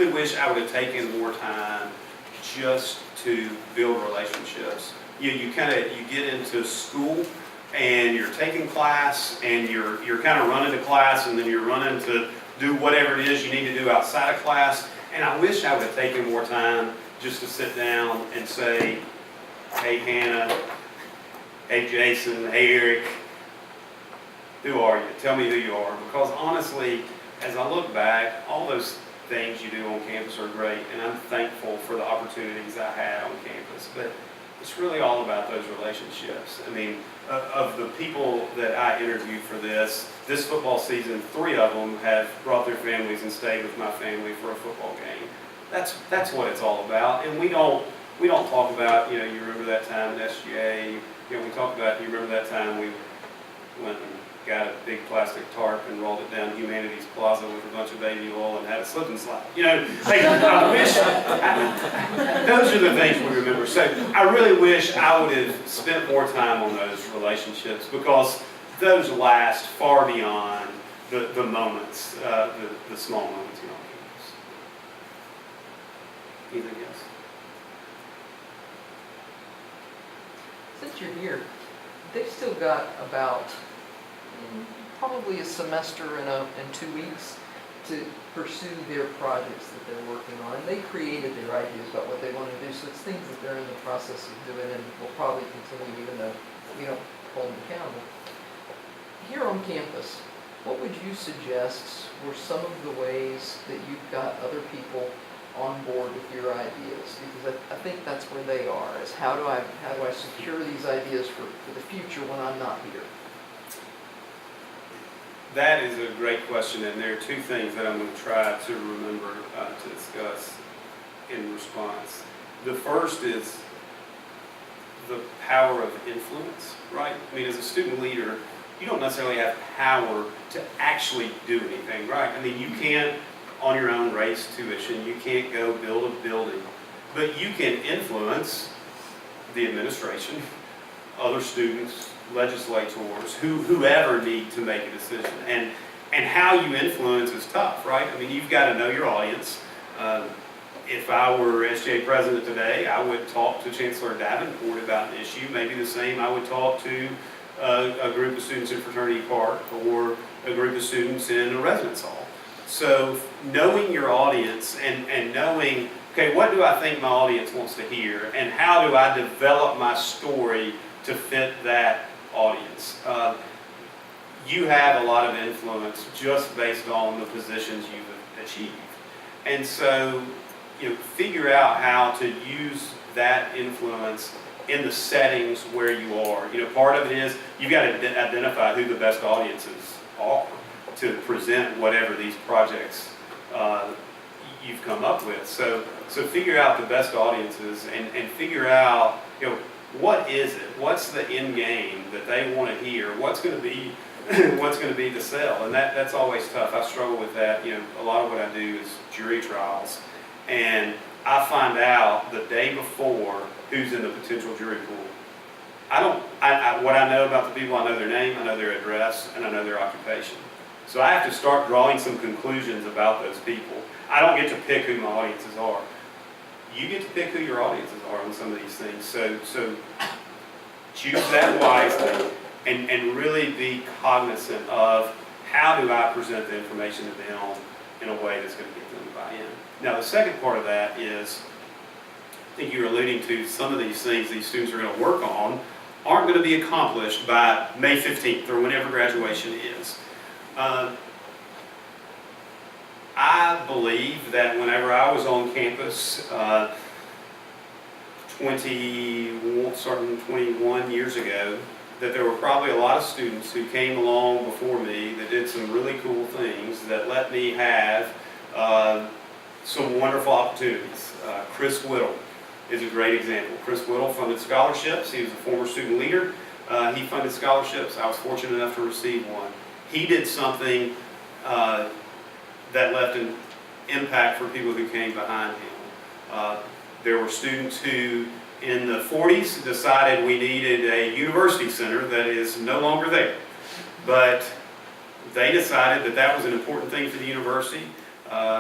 really wish I would have taken more time just to build relationships. You get into school and you're taking class and you're kind of running to class, and then you're running to do whatever it is you need to do outside of class. And I wish I would have taken more time just to sit down and say, hey Hannah, hey Jason, hey Eric, who are you? Tell me who you are. Because honestly, as I look back, all those things you do on campus are great, and I'm thankful for the opportunities I had on campus. But it's really all about those relationships. I mean, of the people that I interviewed for this football season, 3 of them have brought their families and stayed with my family for a football game. That's what it's all about. And we don't talk about, you remember that time at SGA. We talk about, you remember that time we went and got a big plastic tarp and rolled it down Humanities Plaza with a bunch of baby oil and had a slip and slide. I wish, those are the things we remember. So I really wish I would have spent more time on those relationships, because those last far beyond the moments, the small moments on campus. Anything else? Since you're here, they've still got about probably a semester in 2 weeks to pursue their projects that they're working on. And they created their ideas about what they want to do, so it's things that they're in the process of doing and will probably continue even though we don't hold them accountable. Here on campus, what would you suggest were some of the ways that you've got other people on board with your ideas? Because I think that's where they are, is how do I secure these ideas for the future when I'm not here? That is a great question, and there are 2 things that I'm going to try to remember to discuss in response. The first is the power of influence, right? I mean, as a student leader, you don't necessarily have power to actually do anything, right? I mean, you can't on your own raise tuition, you can't go build a building, but you can influence the administration, other students, legislators, whoever need to make a decision. And how you influence is tough, right? I mean, you've got to know your audience. If I were SGA president today, I would talk to Chancellor Davenport about an issue. Maybe the same I would talk to a group of students in Fraternity Park or a group of students in a residence hall. So knowing your audience and knowing, okay, what do I think my audience wants to hear, and how do I develop my story to fit that audience? You have a lot of influence just based on the positions you've achieved. And so, figure out how to use that influence in the settings where you are. Part of it is you've got to identify who the best audiences are to present whatever these projects you've come up with. So figure out the best audiences and figure out, what is it? What's the end game that they want to hear? What's going to be the sell? And that's always tough. I struggle with that. A lot of what I do is jury trials, and I find out the day before who's in the potential jury pool. What I know about the people, I know their name, I know their address, and I know their occupation. So I have to start drawing some conclusions about those people. I don't get to pick who my audiences are. You get to pick who your audiences are on some of these things. So choose that wisely and really be cognizant of how do I present the information to them in a way that's going to get them to buy in. Now, the second part of that is, I think you're alluding to some of these things these students are going to work on aren't going to be accomplished by May 15th or whenever graduation is. I believe that whenever I was on campus, 21 years ago, that there were probably a lot of students who came along before me that did some really cool things that let me have some wonderful opportunities. Chris Whittle is a great example. Chris Whittle funded scholarships. He was a former student leader. He funded scholarships. I was fortunate enough to receive one. He did something that left an impact for people who came behind him. There were students who, in the 40s, decided we needed a university center that is no longer there. But they decided that that was an important thing for the university.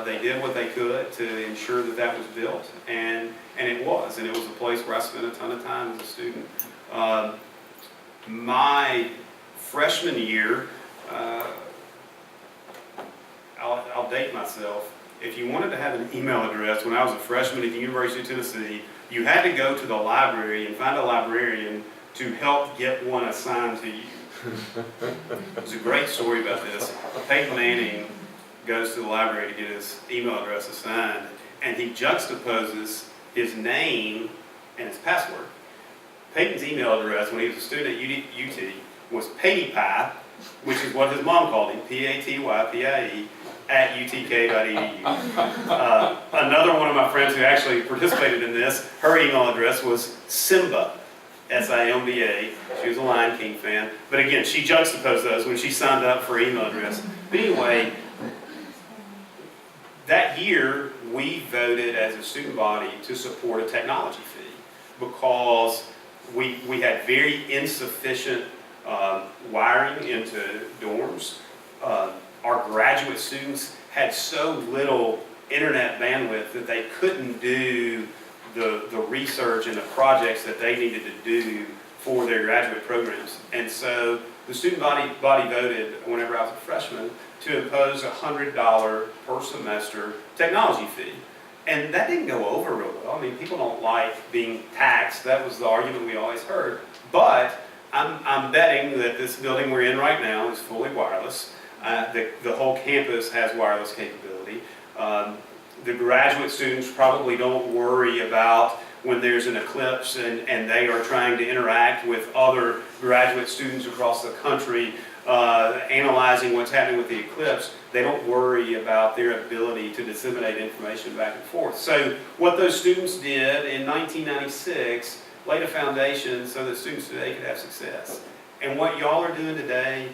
They did what they could to ensure that that was built, and it was a place where I spent a ton of time as a student. My freshman year, I'll date myself. If you wanted to have an email address when I was a freshman at the University of Tennessee, you had to go to the library and find a librarian to help get one assigned to you. There's a great story about this. Peyton Manning goes to the library to get his email address assigned, and he juxtaposes his name and his password. Peyton's email address when he was a student at UT was PattyPie, which is what his mom called him, PATYPIE, at utk.edu. Another one of my friends who actually participated in this, her email address was Simba, SIMBA. She was a Lion King fan. But again, she juxtaposed those when she signed up for her email address. But anyway, that year we voted as a student body to support a technology fee because we had very insufficient wiring into dorms. Our graduate students had so little internet bandwidth that they couldn't do the research and the projects that they needed to do for their graduate programs. And so the student body voted, whenever I was a freshman, to impose a $100 per semester technology fee. And that didn't go over real well. I mean, people don't like being taxed. That was the argument we always heard. But I'm betting that this building we're in right now is fully wireless. The whole campus has wireless capability. The graduate students probably don't worry about when there's an eclipse and they are trying to interact with other graduate students across the country analyzing what's happening with the eclipse. They don't worry about their ability to disseminate information back and forth. So what those students did in 1996 laid a foundation so that students today could have success. And what y'all are doing today,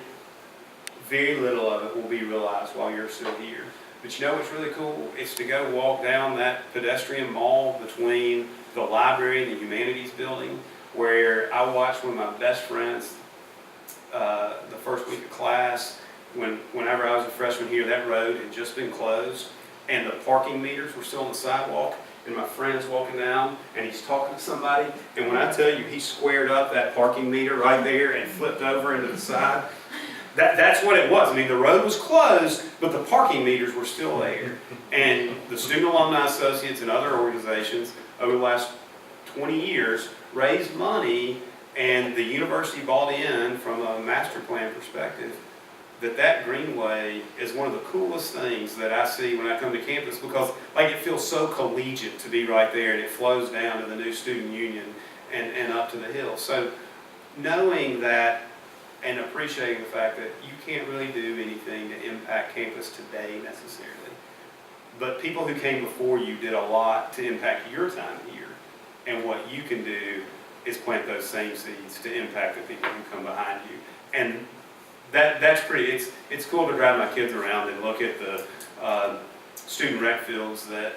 very little of it will be realized while you're still here. But you know what's really cool? It's to go walk down that pedestrian mall between the library and the humanities building, where I watched one of my best friends the first week of class. Whenever I was a freshman here, that road had just been closed, and the parking meters were still on the sidewalk. And my friend's walking down, and he's talking to somebody. And when I tell you, he squared up that parking meter right there and flipped over into the side. That's what it was. I mean, the road was closed, but the parking meters were still there. And the Student Alumni Associates and other organizations over the last 20 years raised money, and the university bought in from a master plan perspective that greenway is one of the coolest things that I see when I come to campus, because like it feels so collegiate to be right there, and it flows down to the new student union and up to the hill. So knowing that and appreciating the fact that you can't really do anything to impact campus today necessarily, but people who came before you did a lot to impact your time here, and what you can do is plant those same seeds to impact the people who come behind you. And that's pretty, it's cool to drive my kids around and look at the student rec fields that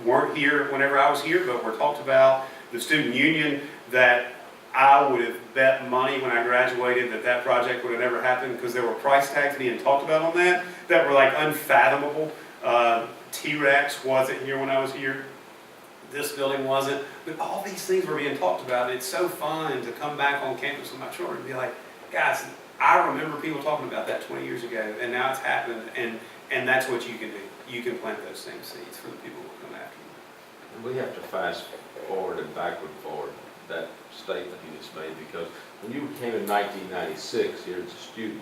weren't here whenever I was here, but were talked about. The student union that I would have bet money when I graduated that project would have never happened, because there were price tags being talked about on that were like unfathomable. T-Rex wasn't here when I was here. This building wasn't. But all these things were being talked about. And it's so fun to come back on campus with my children and be like, guys, I remember people talking about that 20 years ago, and now it's happened, and that's what you can do. You can plant those same seeds for the people who will come after you. And we have to fast forward and backward forward that statement you just made, because when you came in 1996 here as a student,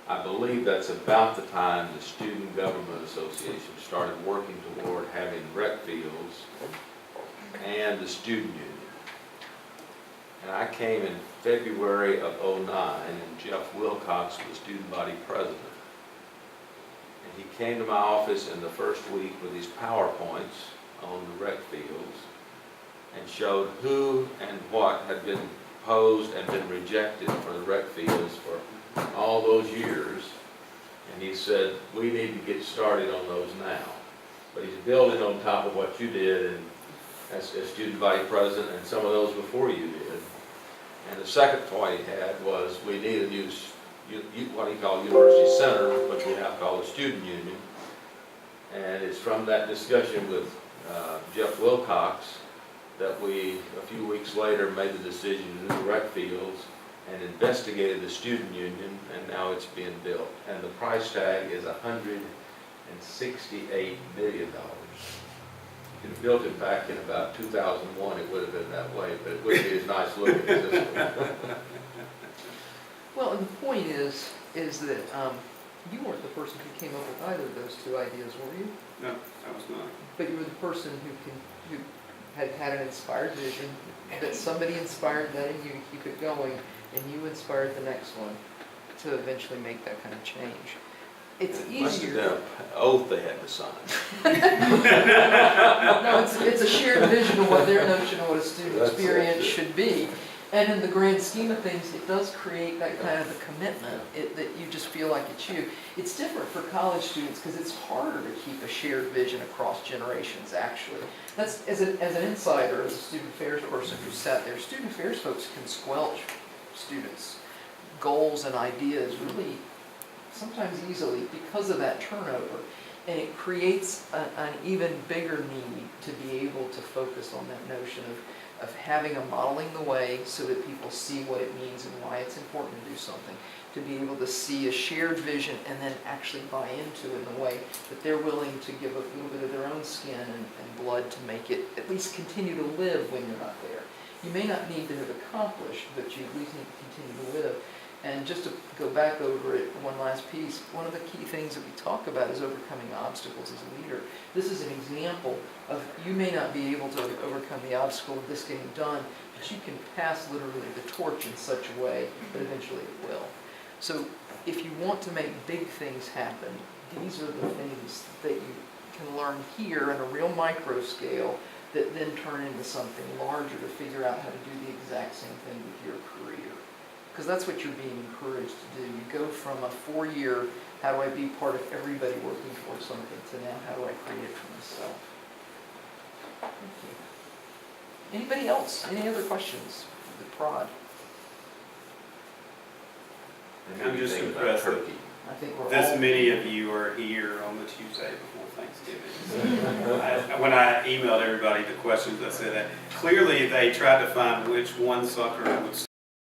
I believe that's about the time the Student Government Association started working toward having rec fields and the student union. And I came in February of '09, and Jeff Wilcox was student body president. And he came to my office in the first week with these PowerPoints on the rec fields and showed who and what had been proposed and been rejected for the rec fields for all those years. And he said, we need to get started on those now. But he's building on top of what you did and as student body president, and some of those before you did. And the second point he had was we need a new, what he called University Center, but we now call the Student Union. And it's from that discussion with Jeff Wilcox that we, a few weeks later, made the decision to do the rec fields and investigated the student union, and now it's being built. And the price tag is $168 million. If you'd have built it back in about 2001, it would have been that way, but it wouldn't be as nice looking as this one. Well, and the point is that you weren't the person who came up with either of those two ideas, were you? No, I was not. But you were the person who had an inspired vision, that somebody inspired that in you to keep it going, and you inspired the next one to eventually make that kind of change. It's Must have easier. been an oath they had to sign. No, it's a shared vision of what their notion of what a student That's experience it. should be. And in the grand scheme of things, it does create that kind of a commitment that you just feel like it's you. It's different for college students because it's harder to keep a shared vision across generations, actually. That's, as an insider, as a student affairs person who sat there, student affairs folks can squelch students' goals and ideas really sometimes easily because of that turnover. And it creates an even bigger need to be able to focus on that notion of having a modeling the way so that people see what it means and why it's important to do something, to be able to see a shared vision and then actually buy into it in a way that they're willing to give a little bit of their own skin and blood to make it at least continue to live when you're not there. You may not need to have accomplished, but you at least need to continue to live. And just to go back over it, one last piece, one of the key things that we talk about is overcoming obstacles as a leader. This is an example of you may not be able to overcome the obstacle of this getting done, but you can pass literally the torch in such a way that eventually it will. So if you want to make big things happen, these are the things that you can learn here on a real micro scale that then turn into something larger to figure out how to do the exact same thing with your career. Because that's what you're being encouraged to do. You go from a 4-year, how do I be part of everybody working towards something, to now, how do I create it for myself? Thank you. Anybody else? Any other questions for the prod? And I'm maybe just think about impressed that turkey. I think we're This all... many of you are here on the Tuesday before Thanksgiving. When I emailed everybody the questions, I said that clearly they tried to find which one sucker would